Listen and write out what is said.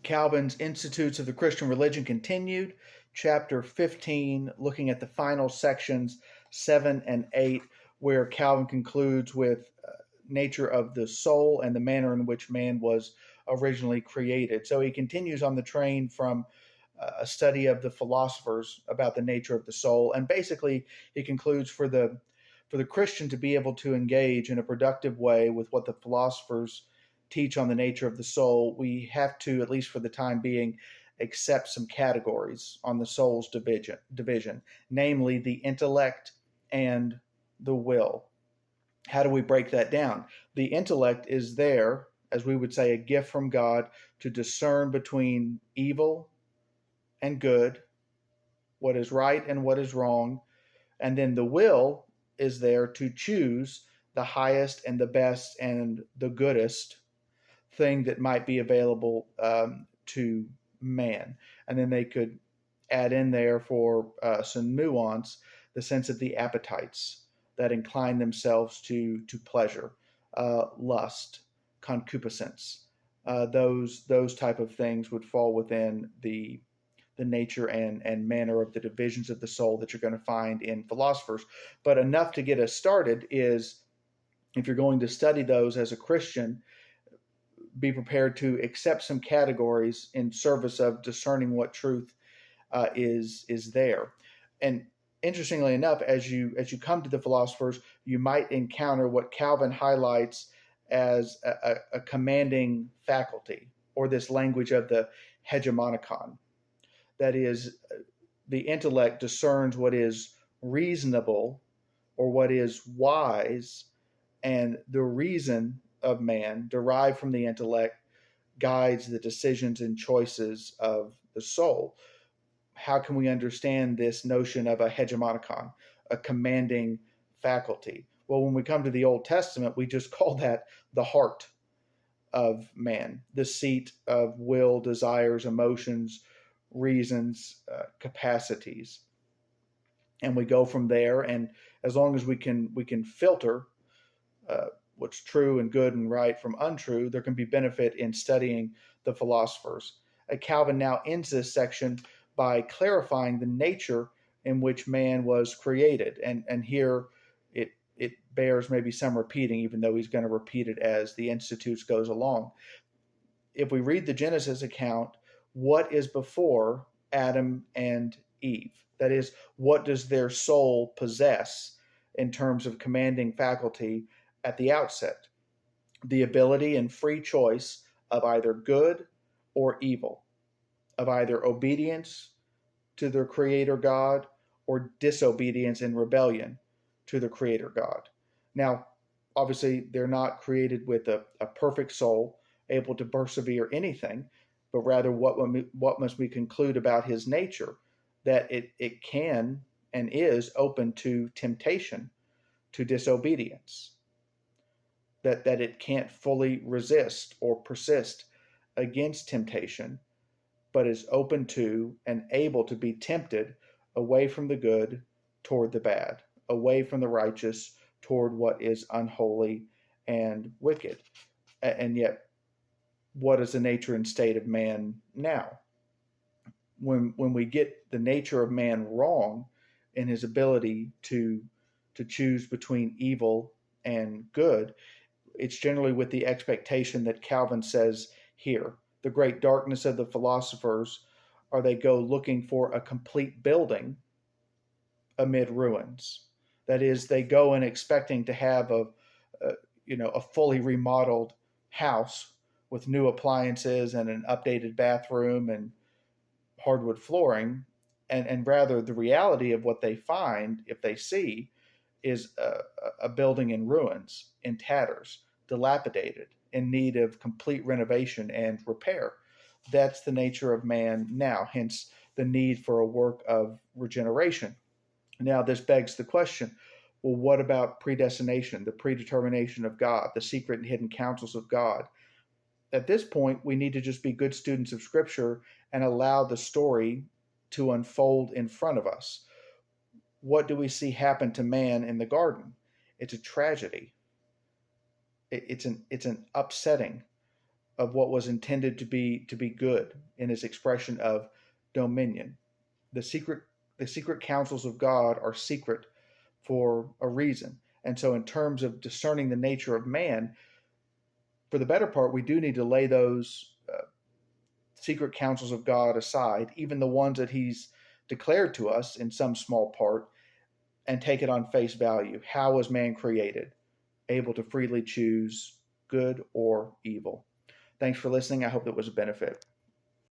Calvin's Institutes of the Christian Religion continued, chapter 15, looking at the final sections 7 and 8, where Calvin concludes with nature of the soul and the manner in which man was originally created. So he continues on the train from a study of the philosophers about the nature of the soul, and basically he concludes for the Christian to be able to engage in a productive way with what the philosophers teach on the nature of the soul, we have to, at least for the time being, accept some categories on the soul's division, namely the intellect and the will. How do we break that down? The intellect is there, as we would say, a gift from God to discern between evil and good, what is right and what is wrong. And then the will is there to choose the highest and the best and the goodest thing that might be available to man. And then they could add in there for some nuance the sense of the appetites that incline themselves to pleasure, lust, concupiscence. Those type of things would fall within the nature and manner of the divisions of the soul that you're going to find in philosophers. But enough to get us started is, if you're going to study those as a Christian, be prepared to accept some categories in service of discerning what truth is there. And interestingly enough, as you come to the philosophers, you might encounter what Calvin highlights as a commanding faculty, or this language of the hegemonikon. That is, the intellect discerns what is reasonable or what is wise, and the reason of man, derived from the intellect, guides the decisions and choices of the soul. How can we understand this notion of a hegemonikon, a commanding faculty? Well, when we come to the Old Testament, we just call that the heart of man, the seat of will, desires, emotions, reasons, capacities. And we go from there, and as long as we can filter what's true and good and right from untrue, there can be benefit in studying the philosophers. Calvin now ends this section by clarifying the nature in which man was created. And here it bears maybe some repeating, even though he's going to repeat it as the Institutes goes along. If we read the Genesis account, what is before Adam and Eve? That is, what does their soul possess in terms of commanding faculty at the outset? The ability and free choice of either good or evil, of either obedience to their Creator God or disobedience and rebellion to the Creator God. Now, obviously, they're not created with a perfect soul, able to persevere anything, but rather what must we conclude about his nature? That it can and is open to temptation, to disobedience. That it can't fully resist or persist against temptation, but is open to and able to be tempted away from the good toward the bad, away from the righteous toward what is unholy and wicked. And yet, what is the nature and state of man now? When we get the nature of man wrong in his ability to choose between evil and good, it's generally with the expectation that Calvin says here. The great darkness of the philosophers are they go looking for a complete building amid ruins. That is, they go in expecting to have a fully remodeled house with new appliances and an updated bathroom and hardwood flooring, and rather the reality of what they find, if they see, is a building in ruins, in tatters, dilapidated, in need of complete renovation and repair. That's the nature of man now, hence the need for a work of regeneration. Now, this begs the question, well, what about predestination, the predetermination of God, the secret and hidden counsels of God? At this point, we need to just be good students of Scripture and allow the story to unfold in front of us. What do we see happen to man in the garden? It's a tragedy. It's an upsetting, what was intended to be good in its expression of dominion. The secret counsels of God are secret for a reason. And so in terms of discerning the nature of man, for the better part, we do need to lay those secret counsels of God aside, even the ones that he's declared to us in some small part, and take it on face value. How was man created? Able to freely choose good or evil. Thanks for listening. I hope it was a benefit.